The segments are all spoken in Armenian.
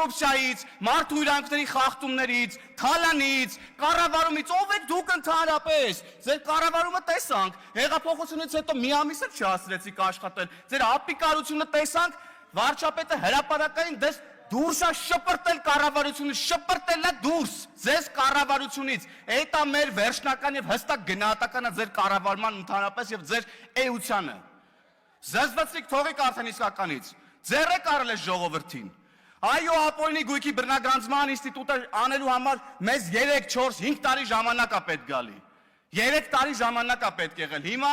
կոռուպցիայից, մարդու իրավունքների խախտումներից, թալանից, կառավարումից, ով եք դուք ընդհանրապես։ Ձեր կառավարումը տեսանք, հեղափոխությունից հետո մի ամիս էլ չհասցրեցիք աշխատել։ Ձեր ապիկարությունը տեսանք, վարչապետը հրապարակային դες դուրս է շպրտել կառավարությունից, շպրտել է դուրս ձեզ կառավարությունից։ Այդ է մեր վերջնական եւ հստակ գնահատականը ձեր կառավարման ընդհանրապես եւ ձեր էությանը։ Զզվացրիք թողեք արդեն իսկականից։ Ձեռեք առել է ժողովրդին։ Այո, ապօրինի գույքի բռնագրանցման ինստիտուտը անելու համար մեզ 3, 4, 5 տարի ժամանակ է պետք գալի։ 3 տարի ժամանակ է պետք եղել։ Հիմա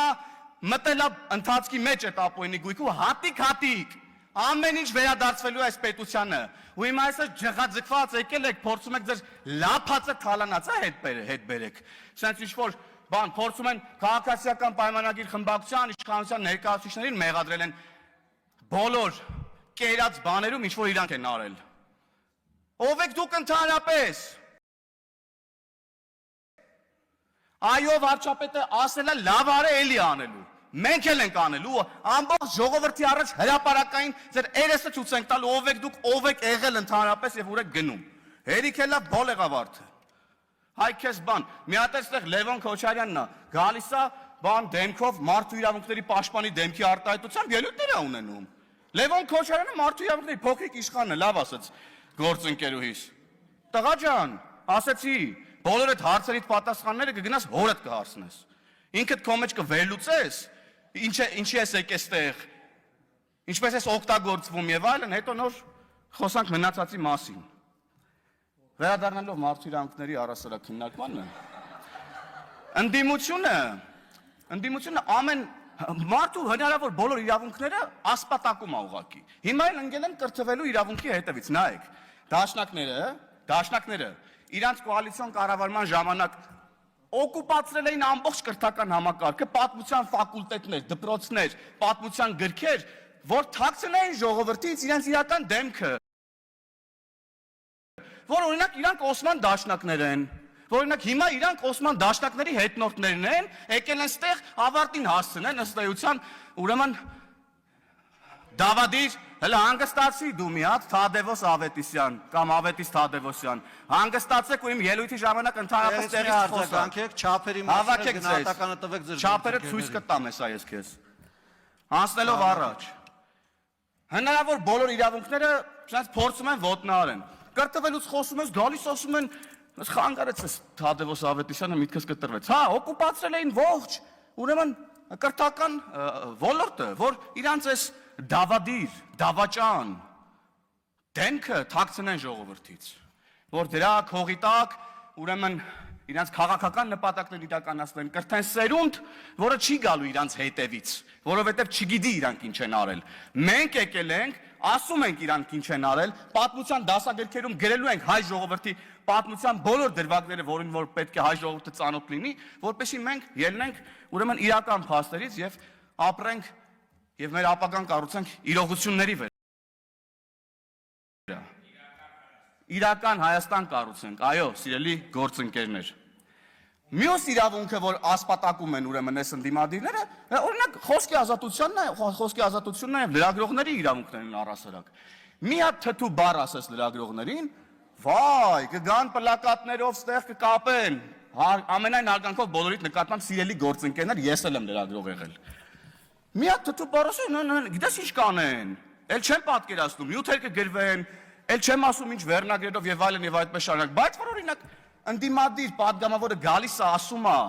մտել է ընթացքի մեջ այդ ապօրինի գույքը հատիկ ամեն ինչ վերադարձվելու է այս պետությանը։ Ու հիմա այսպես ջղաձգված եկել եք, փորձում եք ձեր լափածը թալանացա հետ բերեք։ Սենց ինչ-որ բան փորձում են քաղաքացիական պայմանագիր խմբակցության իշխանության ներկայացուցիչներին մեղադրել են բոլոր կերած բաներում ինչ-որ իրանք են արել։ Ով եք դուք ընդհանրապես։ Այո, վարչապետը ասել է լավ արե էլի անելու։ Մենք էլ ենք անելու, ամբողջ ժողովրդի առաջ հրապարակային ձեր երեսը ցույց ենք տալու, ով եք եղել ընդհանրապես եւ ուր եք գնում։ Հերիք էլա բոլ եղավարդը։ Հայ քեզ բան, մի հատ էստեղ Լևոն Քոչարյանն է, գալիս է բան դեմքով մարդու իրավունքների պաշտպանի դեմքի արտահայտությամբ ելույթներ է ունենում։ Լևոն Քոչարյանը մարդու իրավունքների փոքրիկ իշխանն է, լավ ասաց գործընկերուհիս։ Տղա ջան, ասեցի, բոլոր այդ հարցերիդ պատասխանները կգնաս հորդ կհարցնես։ Ինքդ քո մեջ կվերլուծես, ինչի ես եկես տեղ, ինչպես ես օգտագործվում եւ այլն, հետո նոր խոսանք մնացածի մասին։ Վերադառնալով մարդու իրավունքների առասարակ քննարկմանը, ընդդիմությունը ամեն մարդու հնարավոր բոլոր իրավունքները ասպատակում է ուղղակի։ Հիմա էլ ընկել են կրթվելու իրավունքի հետևից, նայեք, դաշնակները իրանց կոալիցիոն կառավարման ժամանակ օկուպացրել էին ամբողջ կրթական համակարգը, պատմության ֆակուլտետներ, դպրոցներ, պատմության գրքեր, որ թաքցնեին ժողովրդից իրենց իրական դեմքը։ Որ օրինակ իրանք Օսման դաշնակներ են, որ օրինակ հիմա իրանք Օսման դաշնակների հետնորդներն են, եկել են ստեղ ավարտին հասցնեն ըստ էության, ուրեմն Դավադիր, հələ հանգստացի դու մի հատ Թադևոս Ավետիսյան կամ Ավետիս Թադևոսյան, հանգստացեք ու իմ ելույթի ժամանակ ընդհանրապես տեղից խոսանք, չափերի մասին գնահատականը տվեք ձեր չափերը ցույց կտամ էսա ես քեզ։ Հանցնելով առաջ։ Հնարավոր բոլոր իրավունքները ցած փորձում են ոտնահարեն։ Կրթվելուց խոսում ես, գալիս ասում են, խանգարեցես Թադևոս Ավետիսյանը միտքս կտրվեց։ Հա, օկուպացրել էին ողջ, ուրեմն կրթական ոլորտը, որ իրանց էս դավադիր, դավաճան, դեմքը թաքցնեն ժողովրդից, որ դրա քողի տակ, ուրեմն իրանց քաղաքական նպատակներ իրականացնեն, կրթեն սերունդ, որը չի գալու իրանց հետևից, որովհետև չգիտի իրանք ինչ են արել։ Մենք եկել ենք, ասում ենք իրանք ինչ են արել, պատմության դասագրքերում գրելու ենք հայ ժողովրդի պատմության բոլոր դրվագները, որին որ պետք է հայ ժողովուրդը ծանոթ լինի, որպեսզի մենք ելնենք ուրեմն իրական փաստերից եւ ապրենք եւ մեր ապագան կառուցենք իրողությունների վրա։ Իրական Հայաստան կառուցենք, այո, սիրելի գործընկերներ։ Մյուս իրավունքը, որ ասպատակում են ուրեմն այս ընդդիմադիրները, օրինակ խոսքի ազատությունն է եւ լրագրողների իրավունքներն առասարակ։ Մի հատ թթու բառ ասես լրագրողներին, վայ, կգան պլակատներով ստեղ կկապեն։ Ամենայն արգանքով բոլորիդ նկատմամբ սիրելի գործընկերներ, ես էլ եմ լրագրող եղել։ Մի հատ թթու բառ ասեն, գիտես ինչ կանեն։ Էլ չեմ պատկերացնում, նյութեր կգրվեն, էլ չեմ ասում ինչ վերնագրերով եւ այլն եւ այդպես շարունակ, բայց որ օրինակ ընդդիմադիր падգամավորը գալիս է ասում է,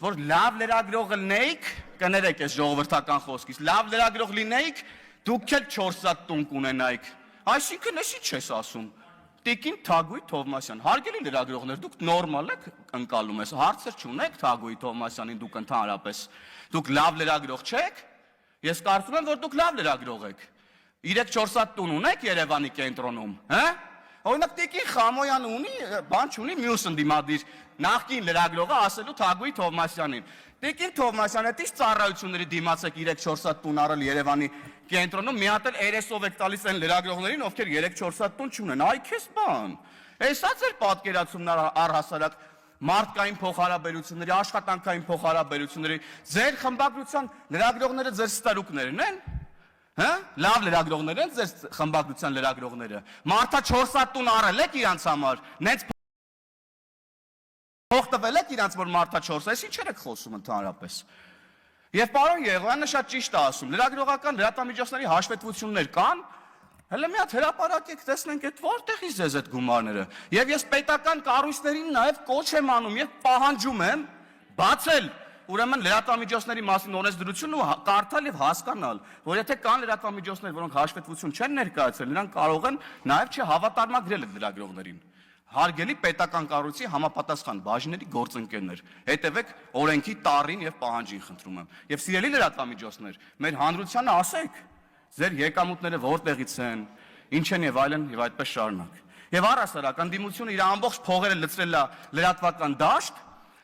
որ լավ լրագրող լինեիք, կներեք այս ժողովրդական խոսքից, լավ լրագրող լինեիք, դուք էլ 4 սատ տուն կունենայիք։ Այսինքն էս ինչ ես ասում։ Տիկին Թագուհի Թովմասյան, հարգելի լրագրողներ, դուք նորմալ եք ընկալում ես, հարցեր չունեք Թագուհի Թովմասյանին դուք ընդհանրապես, դուք լավ լրագրող չեք։ Ես կարծում եմ, որ դուք լավ լրագրող եք։ 3-4 հատ տուն ունեք Երևանի կենտրոնում, հա։ Օրինակ Տիկին Խամոյանը ունի, բան չունի, մյուս ընդդիմադիր նախկին լրագրողը ասելու Թագուհի Թովմասյանին։ Տիկին Թովմասյանը դից ծառայությունների դիմացեք 3-4 հատ տուն առել Երևանի կենտրոնում, մի հատ էլ երեսով եք տալիս այն լրագրողներին, ովքեր 3-4 հատ տուն չունեն։ Այ քեզ բան։ Էսա ձեր պատկերացումն առհասարակ մարդկային փոխհարաբերությունների, աշխատանքային փոխհարաբերությունների, ձեր խմբագրության լրագրողները ձեր ստարուկներն են։ Հա? Լավ լրագրողներ են ձեր խմբագրության լրագրողները։ Մարդա 4 հատ տուն առել եք իրանց համար։ Նենց փող տվել եք իրանց, որ մարդա 4, այս ինչեր եք խոսում ընդհանրապես։ Եվ պարոն Եղոյանը շատ ճիշտ է ասում, լրագրողական լրատվամիջոցների հաշվետվություններ կան, հələ մի հատ հրապարակեք, տեսնենք այդ որտեղից ձեզ այդ գումարները։ Եվ ես պետական կառույցներին նաև կոչ եմ անում եւ պահանջում եմ բացել ուրեմն լրատվամիջոցների մասին օրենսդրությունն ու կարդալ եւ հասկանալ, որ եթե կան լրատվամիջոցներ, որոնք հաշվետվություն չեն ներկայացրել, նրանք կարող են նաեւ չհավատարմագրել այդ լրագրողներին։ Հարգելի պետական կառույցի համապատասխան բաժինների գործընկերներ, հետևեք օրենքի տառին եւ պահանջին, խնդրում եմ։ Եվ սիրելի լրատվամիջոցներ, մեր հանրությանը ասեք, ձեր եկամուտները որտեղից են, ինչ են եւ այլն եւ այդպես շարունակ։ Եվ առհասարակ ընդդիմությունը իր ամբողջ փողերը լցրել է լրատվական դաշտ,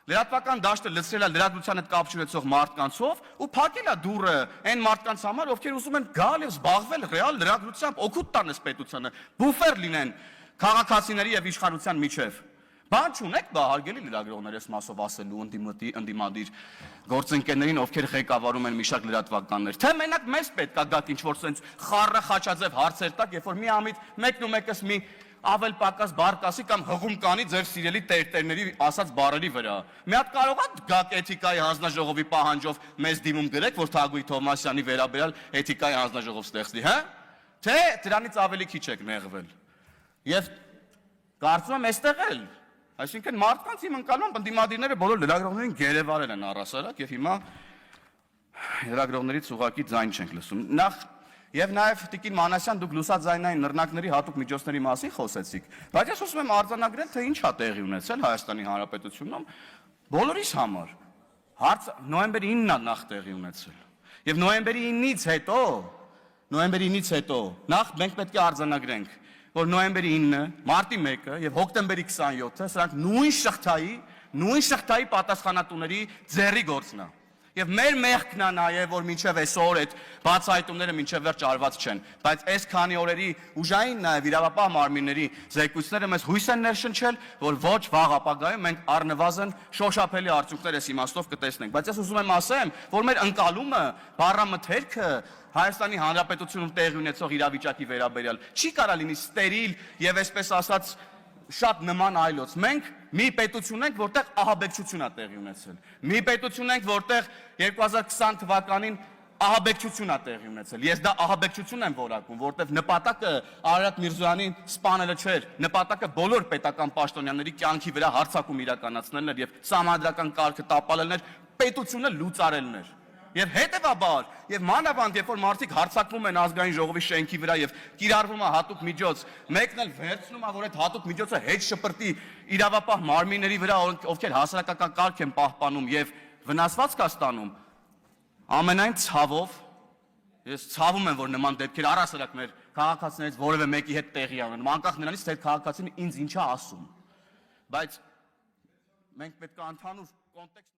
լրատվական դաշտը լցրել է լրատվության հետ կապ չունեցող մարդկանցով ու փակել է դուռը այն մարդկանց համար, ովքեր ուզում են գալ եւ զբաղվել ռեալ լրագրությամբ, օգուտ տան պետությանը, բուֆեր լինեն քաղաքացիների եւ իշխանության միջև։ Բան չունեք, բա հարգելի լրագրողներ, ես մասով ասելու ընդդիմադիր գործընկերներին, ովքեր ղեկավարում են մի շարք լրատվականներ, թե մենակ մեզ պետք է գաք ինչ որ sense խառը խաչաձև հարցեր տակ, երբ որ մի ամիտ մեկն ու մեկս մի ավել պակաս բարկասի կամ հղում կանի ձեր սիրելի տերտերների ասած բառերի վրա։ Մի հատ կարող է գաք էթիկայի հանձնաժողովի պահանջով մեզ դիմում գրեք, որ Թագուհի Թովմասյանի վերաբերյալ էթիկայի հանձնաժողով ստեղծվի, հա? Թե դրանից ավելի քիչ եք նեղվել։ Եվ կարծում եմ այստեղ էլ, այսինքն մարդկանց իմ ընկալում ընդդիմադիրները բոլոր լրագրողներին գերեվարել են առհասարակ եւ հիմա լրագրողներից ուղակի ձայն չենք լսում։ Նախ եւ նաեւ Տիկին Մանասյան, դուք լուսաձայնային նռնակների հատուկ միջոցների մասին խոսեցիք, բայց ես ուզում եմ արձանագրել, թե ինչ է տեղի ունեցել Հայաստանի Հանրապետությունում բոլորիս համար։ Հարց նոյեմբերի 9-ն է նախ տեղի ունեցել։ Եվ նոյեմբերի 9-ից հետո նախ մենք պետք է արձանագրենք, որ նոյեմբերի 9-ը, մարտի 1-ը եւ հոկտեմբերի 27-ը սրանք նույն շղթայի պատասխանատուների ձեռի գործն է։ Եվ մեր մեղքն է նաև, որ մինչև այսօր այդ բացահայտումները մինչև վերջ արված չեն, բայց այս քանի օրերի ուժային նաև իրավապահ մարմինների զեկույցները մեզ հույս են ներշնչել, որ ոչ վաղ ապագայում մենք առնվազն շոշափելի արդյունքներ այս իմաստով կտեսնենք։ Բայց ես ուզում եմ ասեմ, որ մեր ընկալումը, բառամթերքը Հայաստանի Հանրապետությունում տեղի ունեցող իրավիճակի վերաբերյալ չի կարա լինի ստերիլ եւ այսպես ասած շատ նման այլոց։ Մենք մի պետություն ենք, որտեղ ահաբեկչություն է տեղի ունեցել։ Մի պետություն ենք, որտեղ 2020 թվականին ահաբեկչություն է տեղի ունեցել։ Ես դա ահաբեկչություն եմ որակում, որտեղ նպատակը Արարատ Միրզոյանին սպանելը չէր, նպատակը բոլոր պետական պաշտոնյաների կյանքի վրա հարձակում իրականացնելն էր եւ սահմանադրական կարգը տապալելն էր, պետությունը լուծարելն էր։ Եվ հետևաբար, եւ մանավանդ, երբ որ մարդիկ հարձակվում են ազգային ժողովի շենքի վրա եւ կիրառվում է հատուկ միջոց, մեկն էլ վերցնում է, որ այդ հատուկ միջոցը հետ շպրտի իրավապահ մարմինների վրա, ովքեր հասարակական կարգ են պահպանում եւ վնասվածք է ստանում, ամենայն ցավով ես ցավում եմ, որ նման դեպքեր առհասարակ մեր քաղաքացիներից որևէ մեկի հետ տեղի ունեն, անկախ նրանից, թե քաղաքացին ինձ ինչ է ասում։ Բայց մենք պետք է ընդհանուր կոնտեքստ